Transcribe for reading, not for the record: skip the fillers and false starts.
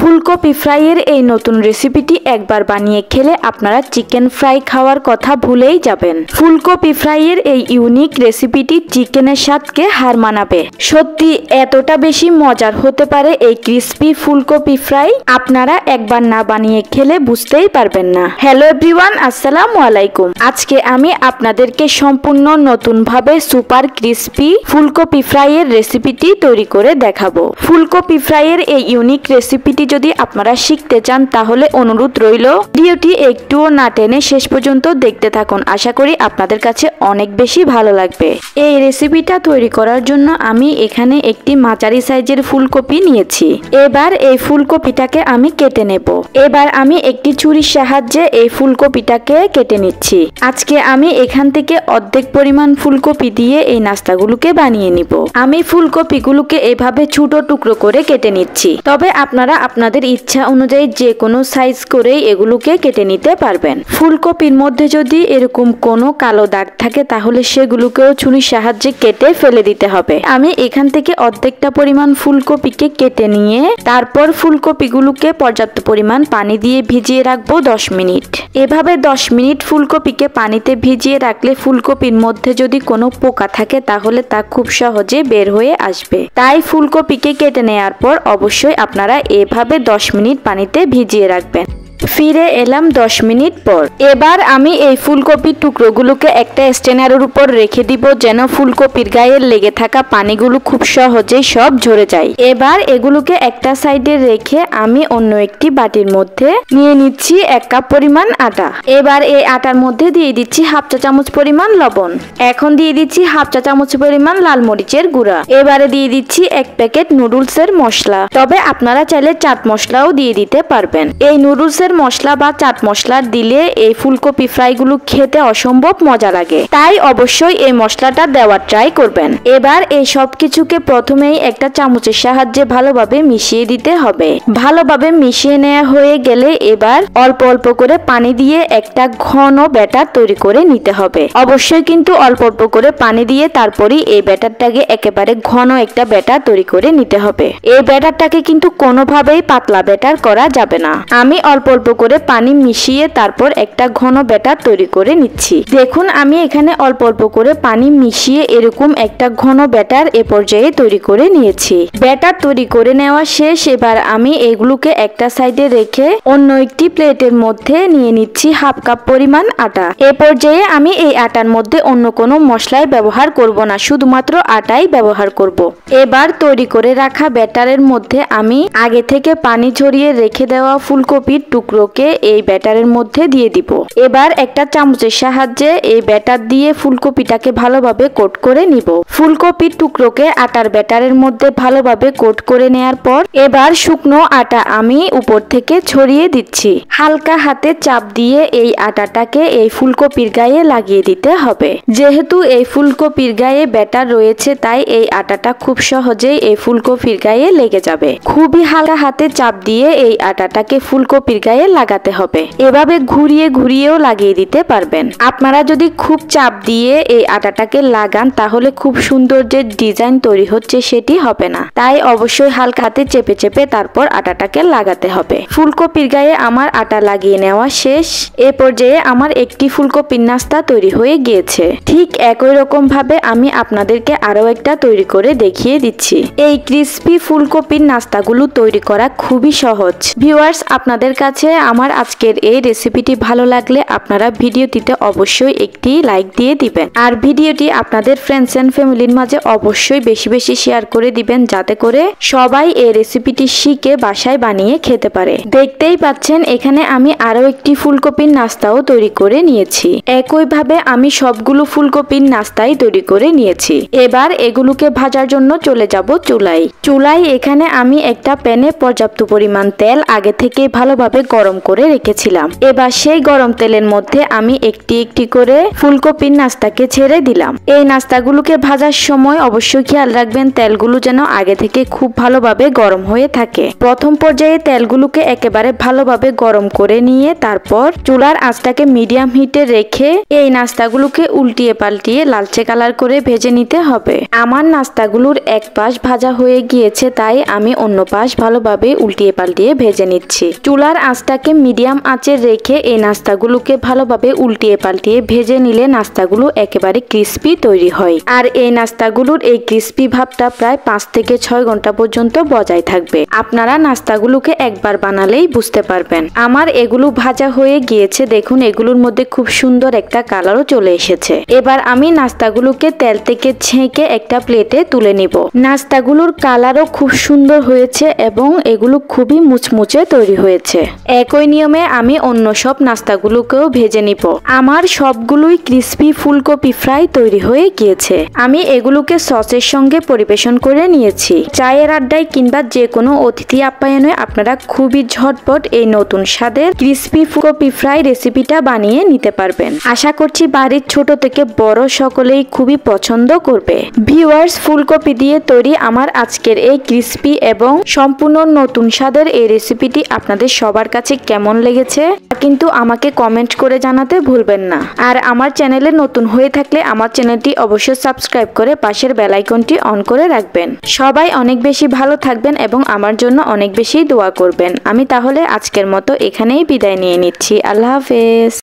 ফুলকপি ফ্রাইয়ের এই নতুন রেসিপিটি একবার বানিয়ে খেলে আপনারা চিকেন ফ্রাই খাওয়ার কথা ভুলেই যাবেন। ফুলকপি ফ্রাইয়ের এই ইউনিক রেসিপিটি চিকেনের স্বাদকে হার মানাবে। সত্যি এতটা বেশি মজার হতে পারে এই ক্রিস্পি ফুলকপি ফ্রাই, আপনারা একবার না বানিয়ে খেলে বুঝতেই পারবেন না। হ্যালো এভরিওয়ান, আসসালামু আলাইকুম। আজকে আমি আপনাদেরকে সম্পূর্ণ নতুনভাবে সুপার ক্রিস্পি ফুলকপি ফ্রাইয়ের রেসিপিটি তৈরি করে দেখাবো। ফুলকপি ফ্রাইয়ের এই ইউনিক রেসিপিটি যদি আপনারা শিখতে চান তাহলে অনুরোধ রইল ভিডিওটি একটুও না টেনে শেষ পর্যন্ত দেখতে থাকুন। আশা করি আপনাদের কাছে অনেক বেশি ভালো লাগবে। এই রেসিপিটা তৈরি করার জন্য আমি এখানে একটি মাঝারি সাইজের ফুলকপি নিয়েছি। এবার এই ফুলকপিটাকে আমি কেটে নেব। এবার আমি একটি ছুরির সাহায্যে এই ফুলকপিটাকে কেটে নিচ্ছি। আজকে আমি এখান থেকে অর্ধেক পরিমাণ ফুলকপি দিয়ে এই নাস্তাগুলোকে বানিয়ে নিব। আমি ফুলকপিগুলোকে এভাবে ছোট টুকরো করে কেটে নিচ্ছি, তবে আপনারা আপনাদের ইচ্ছা অনুযায়ী যে কোনো সাইজ করেই এগুলোকে কেটে নিতে পারবেন। ফুলকপির মধ্যে যদি এরকম কোনো কালো দাগ থাকে তাহলে সেগুলোকেও ছুরির সাহায্যে কেটে ফেলে দিতে হবে। আমি এখান থেকে অর্ধেকটা পরিমাণ ফুলকপিকে কেটে নিয়ে তারপর ফুলকপিগুলোকে পর্যাপ্ত পরিমাণ পানি দিয়ে ভিজিয়ে রাখবো 10 মিনিট। এভাবে 10 মিনিট ফুলকপিকে পানিতে ভিজিয়ে রাখলে ফুলকপির মধ্যে যদি কোনো পোকা থাকে তাহলে তা খুব সহজে বের হয়ে আসবে। তাই ফুলকপিকে কেটে নেওয়ার পর অবশ্যই আপনারা এভাবে 10 মিনিট পানিতে ভিজিয়ে রাখবেন। ফিরে এলাম 10 মিনিট পর। এবার আমি এই ফুলকপির টুকরোগুলোকে একটা স্ট্রেনারের উপর রেখে দিব যেন ফুলকপির গায়ে লেগে থাকা পানিগুলো খুব সহজেই সব ঝরে যায়। এবার এগুলোকে একটা সাইডে রেখে আমি অন্য একটি বাটির মধ্যে নিয়ে নিচ্ছি 1 কাপ পরিমাণ আটা। এবার এই আটার মধ্যে দিয়ে দিচ্ছি হাফ চা চামচ পরিমাণ লবণ। এখন দিয়ে দিচ্ছি হাফ চা চামচ পরিমাণ লাল মরিচের গুঁড়া। এবারে দিয়ে দিচ্ছি 1 প্যাকেট নুডলসের মশলা, তবে আপনারা চাইলে চাট মশলাও দিয়ে দিতে পারবেন। এই নুডলসের মশলা বা চাট মশলা দিলে এই ফুলকপি ফ্রাইগুলো খেতে অসম্ভব মজা লাগে, তাই অবশ্যই এই মশলাটা দেওয়ার ট্রাই করবেন। এবার এই সব কিছুকে প্রথমেই একটা চামচের সাহায্যে ভালোভাবে মিশিয়ে দিতে হবে। ভালোভাবে মিশিয়ে নেওয়া হয়ে গেলে এবার অল্প অল্প করে পানি দিয়ে একটা ঘন ব্যাটার তৈরি করে নিতে হবে। অবশ্যই কিন্তু অল্প অল্প করে পানি দিয়ে তারপরই এই ব্যাটারটাকে একেবারে ঘন একটা ব্যাটার তৈরি করে নিতে হবে। এই ব্যাটারটাকে কিন্তু কোনোভাবেই পাতলা ব্যাটার করা যাবে না। আমি অল্প অল্প করে পানি মিশিয়ে তারপর একটা ঘন ব্যাটার তৈরি করে নিচ্ছি। দেখুন আমি এখানে অল্প অল্প করে পানি মিশিয়ে এরকম একটা ঘন ব্যাটার এ পর্যায়ে তৈরি করে নিয়েছি। ব্যাটার তৈরি করে নেওয়া শেষ। এবার আমি এগুলোকে একটা সাইডে রেখে অন্য একটি প্লেটের মধ্যে নিয়ে নিচ্ছি হাফ কাপ পরিমাণ আটা। এ পর্যায়ে আমি এই আটার মধ্যে অন্য কোনো মশলাই ব্যবহার করব না, শুধুমাত্র আটাই ব্যবহার করব। এবার তৈরি করে রাখা ব্যাটারের মধ্যে আমি আগে থেকে পানি ঝরিয়ে রেখে দেওয়া ফুলকপির টুকরোকে এই ব্যাটারের মধ্যে দিয়ে দিব। এবার একটা চামচের সাহায্যে এই ব্যাটার দিয়ে ফুলকপিটাকে ভালোভাবে কোট করে নিব। ফুলকপির টুকরোকে আটার ব্যাটারের মধ্যে ভালোভাবে কোট করে নেয়ার পর এবার শুকনো আটা আমি উপর থেকে ছড়িয়ে দিচ্ছি। হালকা হাতে চাপ দিয়ে এই আটাটাকে এই ফুলকপির গায়ে লাগিয়ে দিতে হবে। যেহেতু এই ফুলকপির গায়ে ব্যাটার রয়েছে তাই এই আটাটা খুব সহজেই এই ফুলকপির গায়ে লেগে যাবে। খুবই হালকা হাতে চাপ দিয়ে এই আটাটাকে ফুলকপির গায়ে লাগাতে হবে। এভাবে ঘুরিয়ে ঘুরিয়েও লাগিয়ে দিতে পারবেন। আপনারা যদি খুব চাপ দিয়ে এই আটাটাকে লাগান তাহলে খুব সুন্দর যে ডিজাইন তৈরি হচ্ছে সেটি হবে না। তাই অবশ্যই হালকা হাতে চেপে চেপে তারপর আটাটাকে লাগাতে হবে। ফুলকপির গায়ে আমার আটা লাগিয়ে নেওয়া শেষ। এ পর্যায়ে আমার একটি ফুলকপির নাস্তা তৈরি হয়ে গিয়েছে। ঠিক একই রকম ভাবে আমি আপনাদেরকে আরো একটা তৈরি করে দেখিয়ে দিচ্ছি। এই ক্রিস্পি ফুলকপির নাস্তাগুলো তৈরি করা খুবই সহজ। ভিউয়ার্স, আপনাদের কাছে আমার আজকের এই রেসিপিটি ভালো লাগলে আপনারা ভিডিওটিতে অবশ্যই একটি লাইক দিয়ে দিবেন আর ভিডিওটি আপনাদের ফ্রেন্ডস এন্ড ফ্যামিলির মাঝে অবশ্যই বেশি বেশি শেয়ার করে দিবেন যাতে করে সবাই এই রেসিপিটি শিখে বাসায় বানিয়ে খেতে পারে। দেখতেই পাচ্ছেন এখানে আমি আরো একটি ফুলকপির নাস্তাও তৈরি করে নিয়েছি। একইভাবে আমি সবগুলো ফুলকপির নাস্তাই তৈরি করে নিয়েছি। এবার এগুলোকে ভাজার জন্য চলে যাব চুলায়। এখানে আমি একটা প্যানে পর্যাপ্ত পরিমাণ তেল আগে থেকে ভালোভাবে গরম গরম করে রেখেছিলাম। এবার সেই গরম তেলের মধ্যে আমি একটি একটি করে ফুলকপির নাস্তাকে ছেড়ে দিলাম। এই নাস্তাগুলোকে ভাজার সময় অবশ্যই খেয়াল রাখবেন তেলগুলো যেন আগে থেকে খুব ভালোভাবে গরম হয়ে থাকে। প্রথম পর্যায়ে তেলগুলোকে একেবারে ভালোভাবে গরম করে নিয়ে তারপর চুলার আঁচটাকে মিডিয়াম হিটে রেখে এই নাস্তাগুলোকে উল্টিয়ে পাল্টিয়ে লালচে কালার করে ভেজে নিতে হবে। আমার নাস্তাগুলোর এক পাশ ভাজা হয়ে গিয়েছে, তাই আমি অন্য পাশ ভালোভাবে উল্টিয়ে পাল্টিয়ে ভেজে নিচ্ছি। চুলার আঁচটাকে মিডিয়াম আঁচে রেখে এই নাস্তাগুলোকে ভালোভাবে উল্টিয়ে পাল্টিয়ে ভেজে নিলে নাস্তাগুলো একেবারে ক্রিস্পি তৈরি হয়। আর এই নাস্তাগুলোর এই ক্রিস্পি ভাবটা প্রায় 5 থেকে 6 ঘন্টা পর্যন্ত বজায় থাকবে। আপনারা নাস্তাগুলোকে একবার বানালেই বুঝতে পারবেন। আমার এগুলো ভাজা হয়ে গিয়েছে, দেখুন এগুলোর মধ্যে খুব সুন্দর একটা কালারও চলে এসেছে। এবার আমি নাস্তাগুলোকে তেল থেকে ছেঁকে একটা প্লেটে তুলে নিব। নাস্তাগুলোর কালারও খুব সুন্দর হয়েছে এবং এগুলো খুবই মুচমুচে তৈরি হয়েছে। একই নিয়মে আমি অন্য সব নাস্তাগুলোকেও ভেজে নিব। আমার সবগুলোই ক্রিস্পি ফুলকপি ফ্রাই তৈরি হয়ে গিয়েছে। আমি এগুলোকে সসের সঙ্গে পরিবেশন করে নিয়েছি। চায়ের আড্ডায় কিংবা যে কোনো অতিথি আপ্যায়নে আপনারা খুবই ঝটপট এই নতুন স্বাদের ক্রিস্পি ফুলকপি ফ্রাই রেসিপিটা বানিয়ে নিতে পারবেন। আশা করছি বাড়ির ছোট থেকে বড় সকলেই খুবই পছন্দ করবে। ভিউয়ার্স, ফুলকপি দিয়ে তৈরি আমার আজকের এই ক্রিস্পি এবং সম্পূর্ণ নতুন স্বাদের এই রেসিপিটি আপনাদের সবার কাছে কেমন লেগেছে কিন্তু আমাকে কমেন্ট করে জানাতে ভুলবেন না। আর আমার চ্যানেলে নতুন হয়ে থাকলে আমার চ্যানেলটি অবশ্যই সাবস্ক্রাইব করে পাশের বেল আইকনটি অন করে রাখবেন। সবাই অনেক বেশি ভালো থাকবেন এবং আমার জন্য অনেক বেশি দোয়া করবেন। আমি তাহলে আজকের মতো এখানেই বিদায় নিয়ে নিচ্ছি। আল্লাহ হাফেজ।